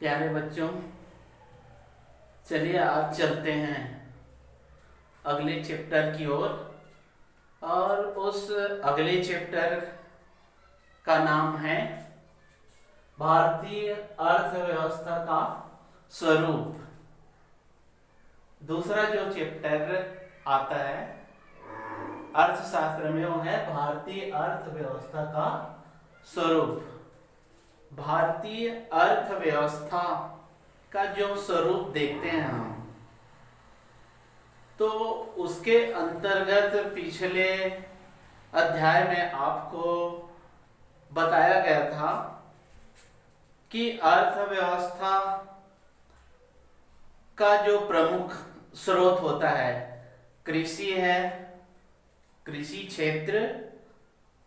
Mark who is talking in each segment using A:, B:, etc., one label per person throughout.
A: प्यारे बच्चों, चलिए आज चलते हैं अगले चैप्टर की ओर। और उस अगले चैप्टर का नाम है भारतीय अर्थव्यवस्था का स्वरूप। दूसरा जो चैप्टर आता है अर्थशास्त्र में वो है भारतीय अर्थव्यवस्था का स्वरूप। भारतीय अर्थव्यवस्था का जो स्वरूप देखते हैं हम, तो उसके अंतर्गत पिछले अध्याय में आपको बताया गया था कि अर्थव्यवस्था का जो प्रमुख स्रोत होता है कृषि है। कृषि क्षेत्र,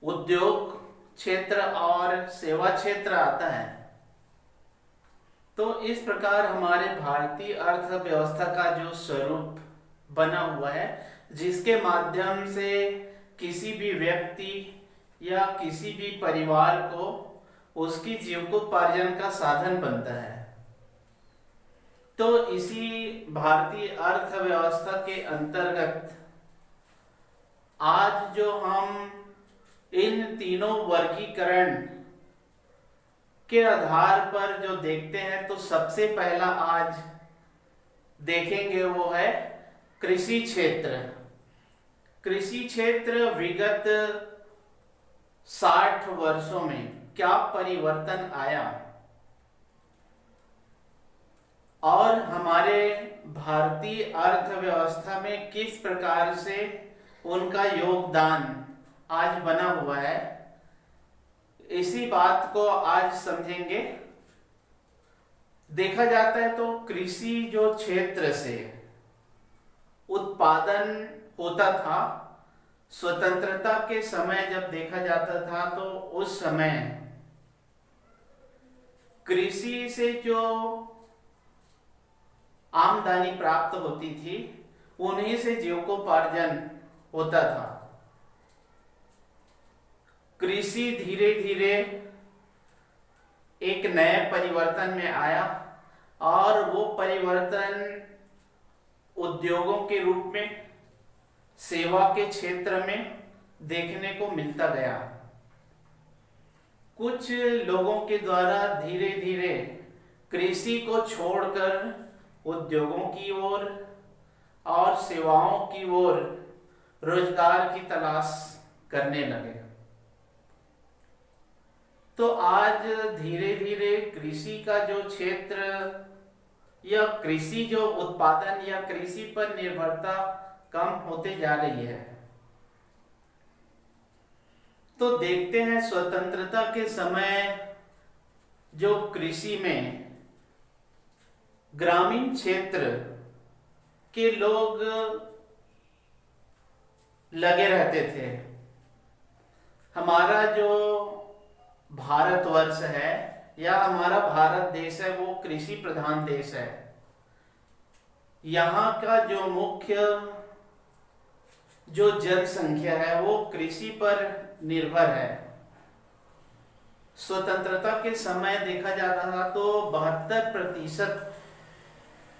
A: उद्योग क्षेत्र और सेवा क्षेत्र आता है। तो इस प्रकार हमारे भारतीय अर्थव्यवस्था का जो स्वरूप बना हुआ है, जिसके माध्यम से किसी भी व्यक्ति या किसी भी परिवार को उसकी जीविकोपार्जन का साधन बनता है। तो इसी भारतीय अर्थव्यवस्था के अंतर्गत आज जो हम इन तीनों वर्गीकरण के आधार पर जो देखते हैं, तो सबसे पहला आज देखेंगे वो है कृषि क्षेत्र। कृषि क्षेत्र विगत 60 वर्षों में क्या परिवर्तन आया और हमारे भारतीय अर्थव्यवस्था में किस प्रकार से उनका योगदान आज बना हुआ है, इसी बात को आज समझेंगे। देखा जाता है तो कृषि जो क्षेत्र से उत्पादन होता था, स्वतंत्रता के समय जब देखा जाता था, तो उस समय कृषि से जो आमदनी प्राप्त होती थी, उन्हीं से जीविकोपार्जन होता था। कृषि धीरे धीरे एक नए परिवर्तन में आया और वो परिवर्तन उद्योगों के रूप में, सेवा के क्षेत्र में देखने को मिलता गया। कुछ लोगों के द्वारा धीरे धीरे कृषि को छोड़कर उद्योगों की ओर और सेवाओं की ओर रोजगार की तलाश करने लगे। तो आज धीरे धीरे कृषि का जो क्षेत्र या कृषि जो उत्पादन या कृषि पर निर्भरता कम होते जा रही है। तो देखते हैं स्वतंत्रता के समय जो कृषि में ग्रामीण क्षेत्र के लोग लगे रहते थे। हमारा जो भारतवर्ष है या हमारा भारत देश है, वो कृषि प्रधान देश है। यहाँ का जो मुख्य जो जनसंख्या है वो कृषि पर निर्भर है। स्वतंत्रता के समय देखा जाता था तो 72%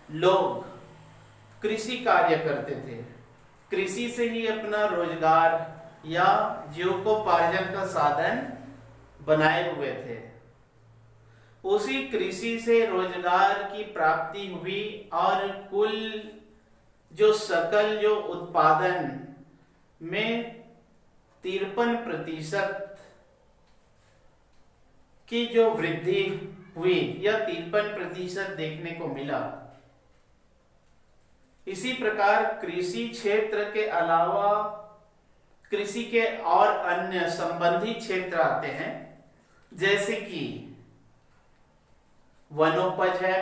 A: लोग कृषि कार्य करते थे। कृषि से ही अपना रोजगार या जीविकोपार्जन का साधन बनाए हुए थे। उसी कृषि से रोजगार की प्राप्ति हुई और कुल जो सकल जो उत्पादन में 53% की जो वृद्धि हुई या 53% देखने को मिला। इसी प्रकार कृषि क्षेत्र के अलावा कृषि के और अन्य संबंधी क्षेत्र आते हैं, जैसे कि वनोपज है,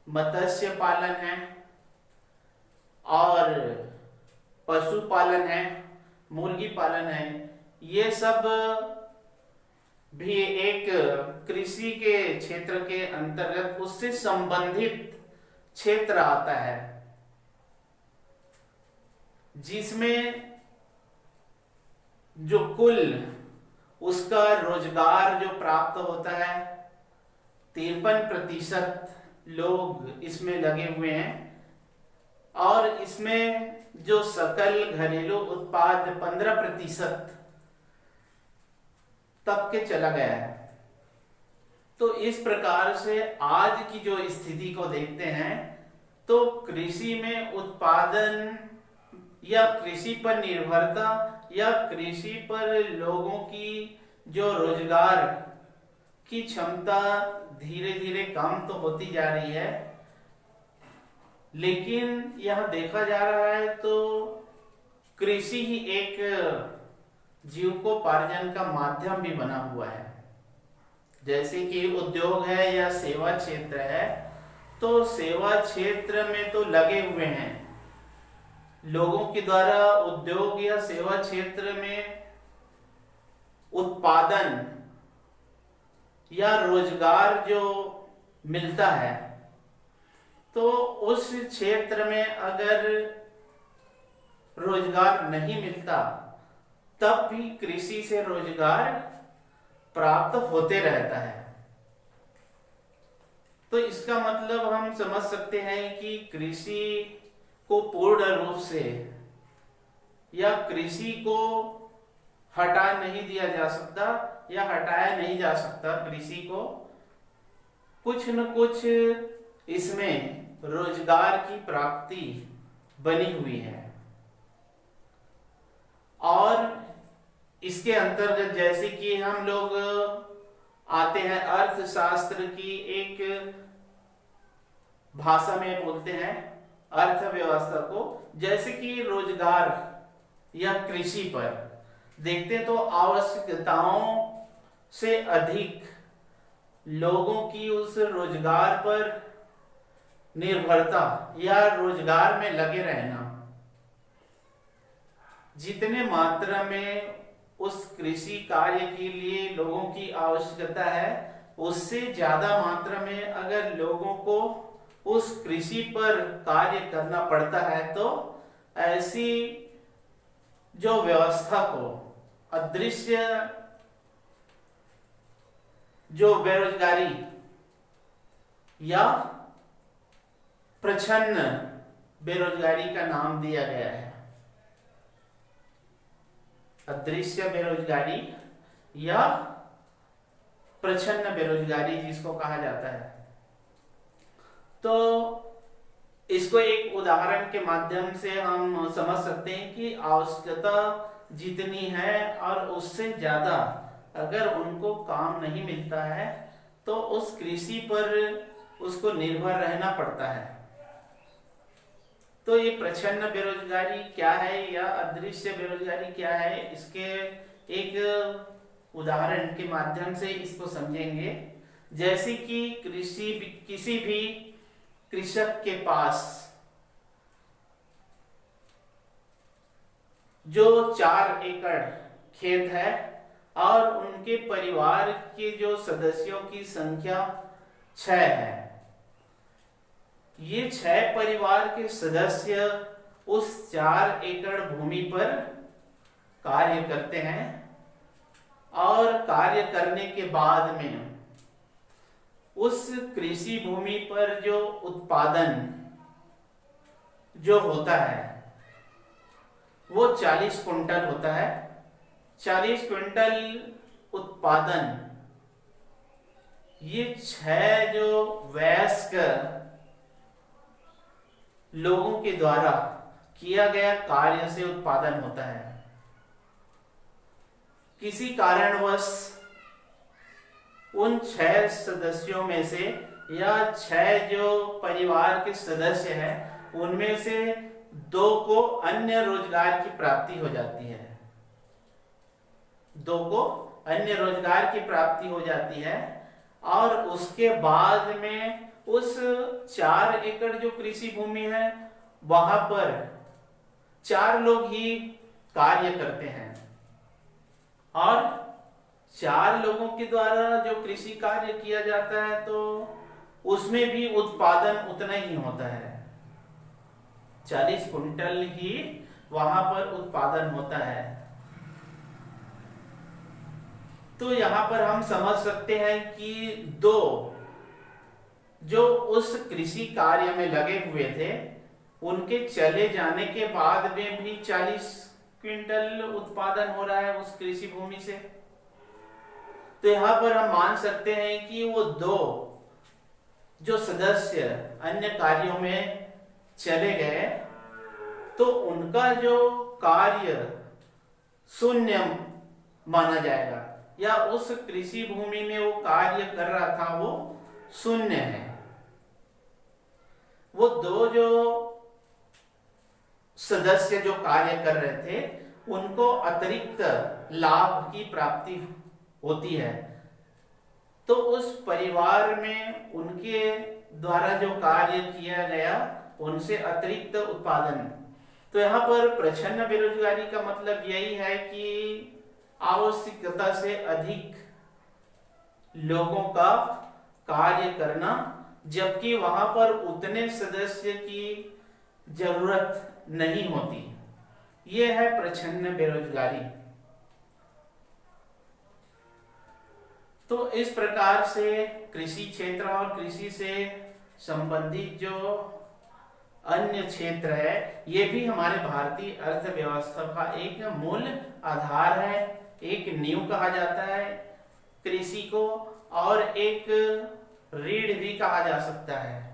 A: मत्स्य पालन है और पशुपालन है, मुर्गी पालन है। ये सब भी एक कृषि के क्षेत्र के अंतर्गत उससे संबंधित क्षेत्र आता है, जिसमें जो कुल उसका रोजगार जो प्राप्त होता है 53% लोग इसमें लगे हुए हैं और इसमें जो सकल घरेलू उत्पाद 15% तक के चला गया है। तो इस प्रकार से आज की जो स्थिति को देखते हैं तो कृषि में उत्पादन या कृषि पर निर्भरता या कृषि पर लोगों की जो रोजगार की क्षमता धीरे धीरे कम तो होती जा रही है, लेकिन यह देखा जा रहा है तो कृषि ही एक जीविकोपार्जन का माध्यम भी बना हुआ है। जैसे कि उद्योग है या सेवा क्षेत्र है, तो सेवा क्षेत्र में तो लगे हुए हैं लोगों के द्वारा उद्योग या सेवा क्षेत्र में उत्पादन या रोजगार जो मिलता है, तो उस क्षेत्र में अगर रोजगार नहीं मिलता तब भी कृषि से रोजगार प्राप्त होते रहता है। तो इसका मतलब हम समझ सकते हैं कि कृषि को पूर्ण रूप से या कृषि को हटा नहीं दिया जा सकता या हटाया नहीं जा सकता। कृषि को कुछ न कुछ इसमें रोजगार की प्राप्ति बनी हुई है। और इसके अंतर्गत जैसे कि हम लोग आते हैं अर्थशास्त्र की एक भाषा में बोलते हैं अर्थव्यवस्था को, जैसे कि रोजगार या कृषि पर देखते हैं तो आवश्यकताओं से अधिक लोगों की उस रोजगार पर निर्भरता या रोजगार में लगे रहना, जितने मात्रा में उस कृषि कार्य के लिए लोगों की आवश्यकता है उससे ज्यादा मात्रा में अगर लोगों को उस कृषि पर कार्य करना पड़ता है तो ऐसी जो व्यवस्था को अदृश्य जो बेरोजगारी या प्रच्छन्न बेरोजगारी का नाम दिया गया है। अदृश्य बेरोजगारी या प्रच्छन्न बेरोजगारी जिसको कहा जाता है। तो इसको एक उदाहरण के माध्यम से हम समझ सकते हैं कि आवश्यकता जितनी है और उससे ज्यादा अगर उनको काम नहीं मिलता है तो उस कृषि पर उसको निर्भर रहना पड़ता है। तो ये प्रच्छन्न बेरोजगारी क्या है या अदृश्य बेरोजगारी क्या है, इसके एक उदाहरण के माध्यम से इसको समझेंगे। जैसे कि किसी भी कृषक के पास जो 4 एकड़ खेत है और उनके परिवार के जो सदस्यों की संख्या 6 है, ये 6 परिवार के सदस्य उस 4 एकड़ भूमि पर कार्य करते हैं और कार्य करने के बाद में उस कृषि भूमि पर जो उत्पादन जो होता है वो 40 क्विंटल होता है। 40 क्विंटल उत्पादन ये 6 जो वयस्क लोगों के द्वारा किया गया कार्य से उत्पादन होता है। किसी कारणवश उन 6 सदस्यों में से या 6 जो परिवार के सदस्य हैं उनमें से 2 को अन्य रोजगार की प्राप्ति हो जाती है। 2 को अन्य रोजगार की प्राप्ति हो जाती है और उसके बाद में उस 4 एकड़ जो कृषि भूमि है वहां पर 4 लोग ही कार्य करते हैं और 4 लोगों के द्वारा जो कृषि कार्य किया जाता है तो उसमें भी उत्पादन उतना ही होता है। 40 क्विंटल ही वहां पर उत्पादन होता है। तो यहां पर हम समझ सकते हैं कि 2 जो उस कृषि कार्य में लगे हुए थे उनके चले जाने के बाद में भी 40 क्विंटल उत्पादन हो रहा है उस कृषि भूमि से। तो यहाँ पर हम मान सकते हैं कि वो दो जो सदस्य अन्य कार्यों में चले गए तो उनका जो कार्य शून्य माना जाएगा, या उस कृषि भूमि में वो कार्य कर रहा था वो शून्य है। वो दो जो सदस्य जो कार्य कर रहे थे उनको अतिरिक्त लाभ की प्राप्ति होती है। तो उस परिवार में उनके द्वारा जो कार्य किया गया उनसे अतिरिक्त उत्पादन। तो यहाँ पर प्रच्छन्न बेरोजगारी का मतलब यही है कि आवश्यकता से अधिक लोगों का कार्य करना, जबकि वहां पर उतने सदस्य की जरूरत नहीं होती। ये है प्रच्छन्न बेरोजगारी। तो इस प्रकार से कृषि क्षेत्र और कृषि से संबंधित जो अन्य क्षेत्र है ये भी हमारे भारतीय अर्थव्यवस्था का एक मूल आधार है, एक नींव कहा जाता है कृषि को, और एक रीढ़ भी कहा जा सकता है।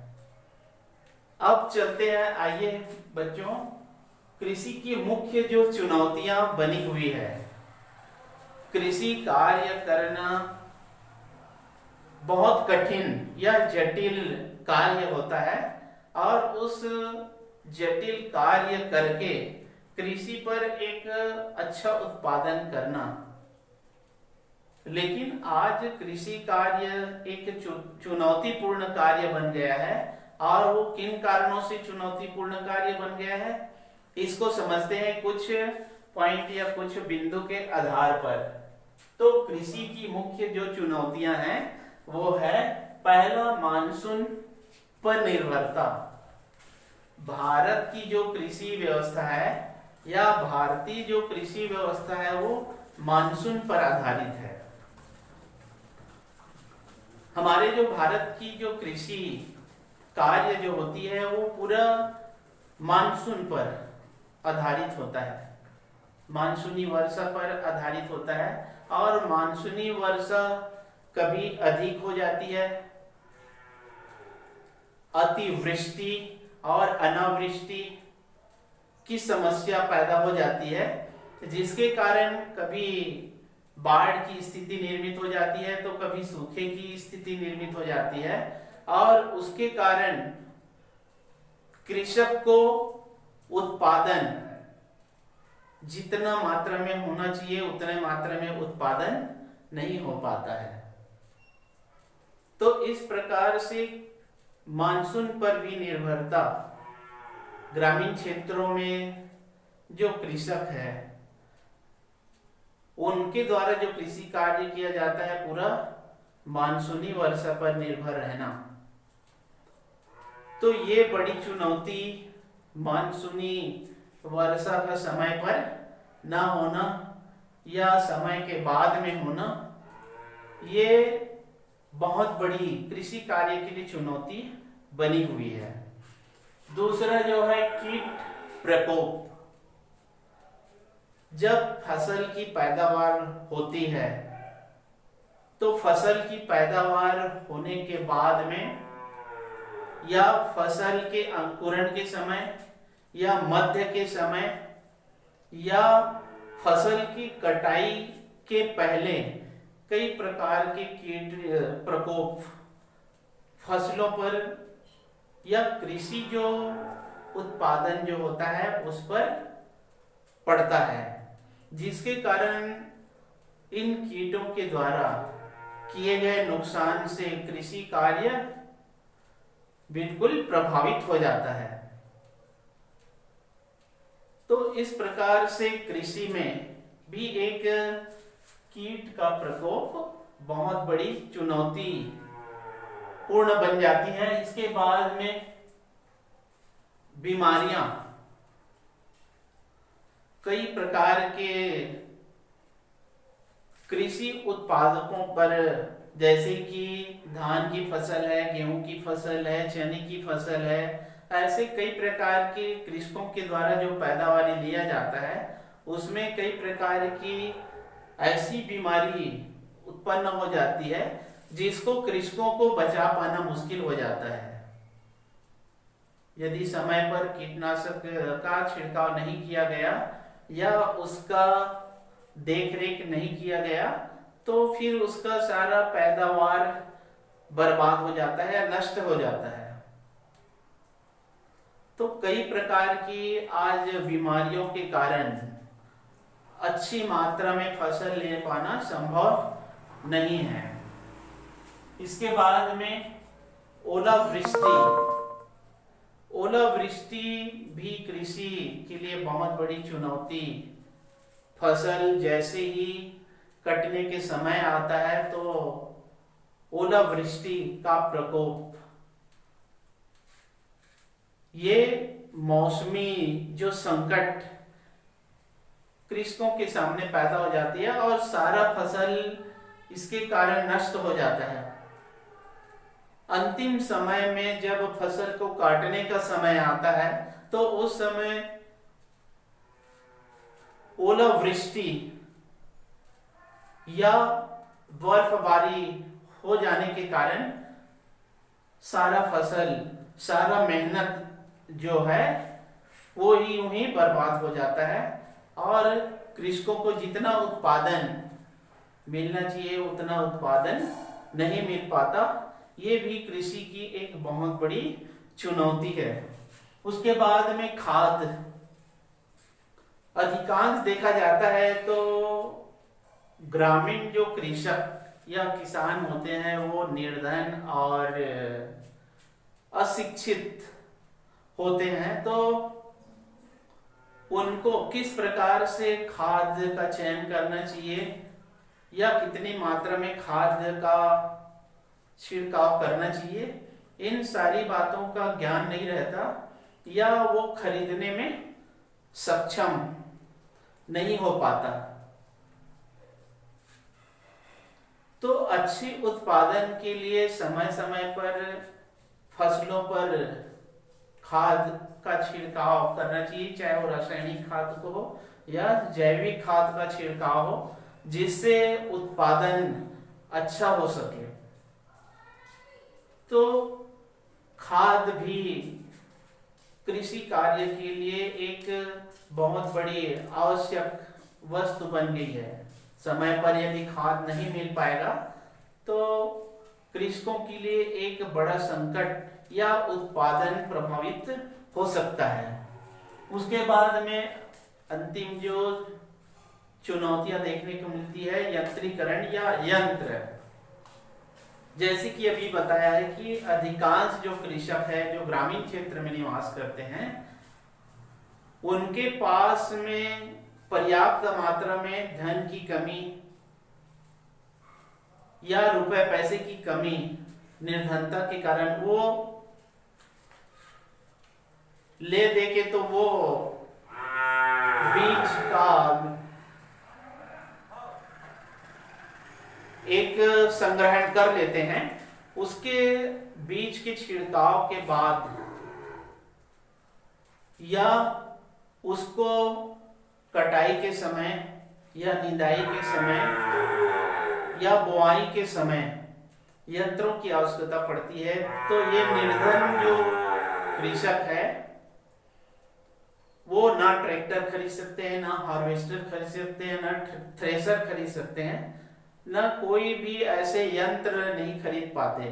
A: अब चलते हैं, आइए बच्चों, कृषि की मुख्य जो चुनौतियां बनी हुई है। कृषि कार्य करना बहुत कठिन या जटिल कार्य होता है, और उस जटिल कार्य करके कृषि पर एक अच्छा उत्पादन करना। लेकिन आज कृषि कार्य एक चुनौतीपूर्ण कार्य बन गया है, और वो किन कारणों से चुनौतीपूर्ण कार्य बन गया है इसको समझते हैं कुछ पॉइंट या कुछ बिंदु के आधार पर। तो कृषि की मुख्य जो चुनौतियां हैं वो है, पहला, मानसून पर निर्भरता। भारत की जो कृषि व्यवस्था है या भारतीय जो कृषि व्यवस्था है वो मानसून पर आधारित है। हमारे जो भारत की जो कृषि कार्य जो होती है वो पूरा मानसून पर आधारित होता है, मानसूनी वर्षा पर आधारित होता है। और मानसूनी वर्षा कभी अधिक हो जाती है, अतिवृष्टि और अनावृष्टि की समस्या पैदा हो जाती है, जिसके कारण कभी बाढ़ की स्थिति निर्मित हो जाती है तो कभी सूखे की स्थिति निर्मित हो जाती है, और उसके कारण कृषक को उत्पादन जितना मात्रा में होना चाहिए उतने मात्रा में उत्पादन नहीं हो पाता है। तो इस प्रकार से मानसून पर भी निर्भरता ग्रामीण क्षेत्रों में जो कृषक है उनके द्वारा जो कृषि कार्य किया जाता है पूरा मानसूनी वर्षा पर निर्भर रहना। तो ये बड़ी चुनौती, मानसूनी वर्षा का समय पर ना होना या समय के बाद में होना, ये बहुत बड़ी कृषि कार्य के लिए चुनौती बनी हुई है। दूसरा जो है कीट प्रकोप। जब फसल की पैदावार होती है तो फसल की पैदावार होने के बाद में या फसल के अंकुरण के समय या मध्य के समय या फसल की कटाई के पहले कई प्रकार के कीट प्रकोप फसलों पर या कृषि जो उत्पादन जो होता है उस पर पड़ता है, जिसके कारण इन कीटों के द्वारा किए गए नुकसान से कृषि कार्य बिल्कुल प्रभावित हो जाता है। तो इस प्रकार से कृषि में भी एक कीट का प्रकोप बहुत बड़ी चुनौती पूर्ण बन जाती है। इसके बाद में बीमारियां, कई प्रकार के कृषि उत्पादकों पर जैसे कि धान की फसल है, गेहूं की फसल है, चने की फसल है, ऐसे कई प्रकार के कृषकों के द्वारा जो पैदावार लिया जाता है उसमें कई प्रकार की ऐसी बीमारी उत्पन्न हो जाती है जिसको कृषकों को बचा पाना मुश्किल हो जाता है। यदि समय पर कीटनाशक का छिड़काव नहीं किया गया या उसका देख रेख नहीं किया गया तो फिर उसका सारा पैदावार बर्बाद हो जाता है, नष्ट हो जाता है। तो कई प्रकार की आज बीमारियों के कारण अच्छी मात्रा में फसल ले पाना संभव नहीं है। इसके बाद में ओलावृष्टि। ओलावृष्टि भी कृषि के लिए बहुत बड़ी चुनौती। फसल जैसे ही कटने के समय आता है तो ओलावृष्टि का प्रकोप, ये मौसमी जो संकट कृषकों के सामने पैदा हो जाती है और सारा फसल इसके कारण नष्ट हो जाता है। अंतिम समय में जब फसल को काटने का समय आता है तो उस समय ओलावृष्टि या बर्फबारी हो जाने के कारण सारा फसल, सारा मेहनत जो है वो ही यूं ही बर्बाद हो जाता है और कृषकों को जितना उत्पादन मिलना चाहिए उतना उत्पादन नहीं मिल पाता। ये भी कृषि की एक बहुत बड़ी चुनौती है। उसके बाद में खाद। अधिकांश देखा जाता है तो ग्रामीण जो कृषक या किसान होते हैं वो निर्धन और अशिक्षित होते हैं, तो उनको किस प्रकार से खाद का चयन करना चाहिए या कितनी मात्रा में खाद का छिड़काव करना चाहिए, इन सारी बातों का ज्ञान नहीं रहता या वो खरीदने में सक्षम नहीं हो पाता। तो अच्छी उत्पादन के लिए समय समय पर फसलों पर खाद का छिड़काव करना चाहिए, चाहे वो रासायनिक खाद को हो या जैविक खाद का छिड़काव हो, जिससे उत्पादन अच्छा हो सके। तो खाद भी कृषि कार्य के लिए एक बहुत बड़ी आवश्यक वस्तु बन गई है। समय पर यदि खाद नहीं मिल पाएगा तो कृषकों के लिए एक बड़ा संकट या उत्पादन प्रभावित हो सकता है। उसके बाद में अंतिम जो चुनौतियां देखने को मिलती है यंत्रीकरण या यंत्र। जैसे कि अभी बताया है कि अधिकांश जो कृषक है जो ग्रामीण क्षेत्र में निवास करते हैं उनके पास में पर्याप्त मात्रा में धन की कमी या रुपए पैसे की कमी, निर्धनता के कारण वो ले दे के तो वो बीज का एक संग्रहण कर लेते हैं। उसके बीज के छिड़काव के बाद या उसको कटाई के समय या निदाई के समय या बुआई के समय यंत्रों की आवश्यकता पड़ती है। तो ये निर्धन जो कृषक है वो ना ट्रैक्टर खरीद सकते हैं, ना हार्वेस्टर खरीद सकते हैं, ना थ्रेशर खरीद सकते हैं, ना कोई भी ऐसे यंत्र नहीं खरीद पाते,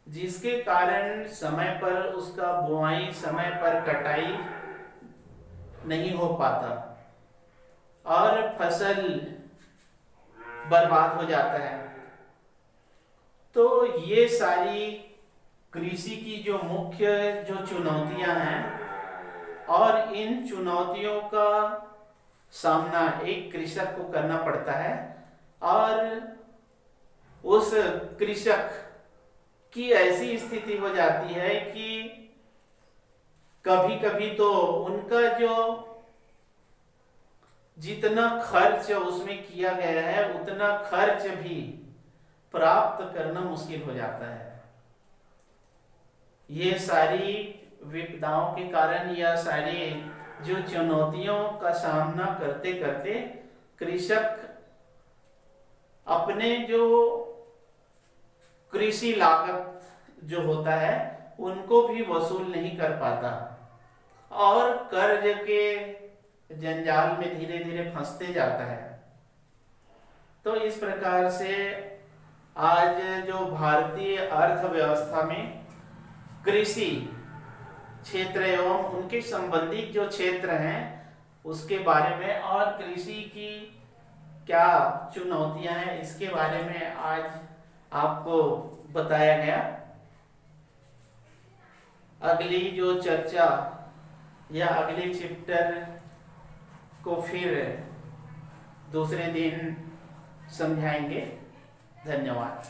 A: जिसके कारण समय पर उसका बुआई, समय पर कटाई नहीं हो पाता और फसल बर्बाद हो जाता है। तो ये सारी कृषि की जो मुख्य जो चुनौतियां हैं और इन चुनौतियों का सामना एक कृषक को करना पड़ता है और उस कृषक की ऐसी स्थिति हो जाती है कि कभी कभी तो उनका जो जितना खर्च उसमें किया गया है उतना खर्च भी प्राप्त करना मुश्किल हो जाता है। ये सारी विपदाओं के कारण या सारी जो चुनौतियों का सामना करते करते कृषक अपने जो कृषि लागत जो होता है उनको भी वसूल नहीं कर पाता और कर्ज के जंजाल में धीरे धीरे फंसते जाता है। तो इस प्रकार से आज जो भारतीय अर्थव्यवस्था में कृषि क्षेत्र एवं उनके संबंधित जो क्षेत्र हैं उसके बारे में और कृषि की क्या चुनौतियां हैं इसके बारे में आज आपको बताया गया। अगली जो चर्चा या अगले चैप्टर को फिर दूसरे दिन समझाएंगे। धन्यवाद।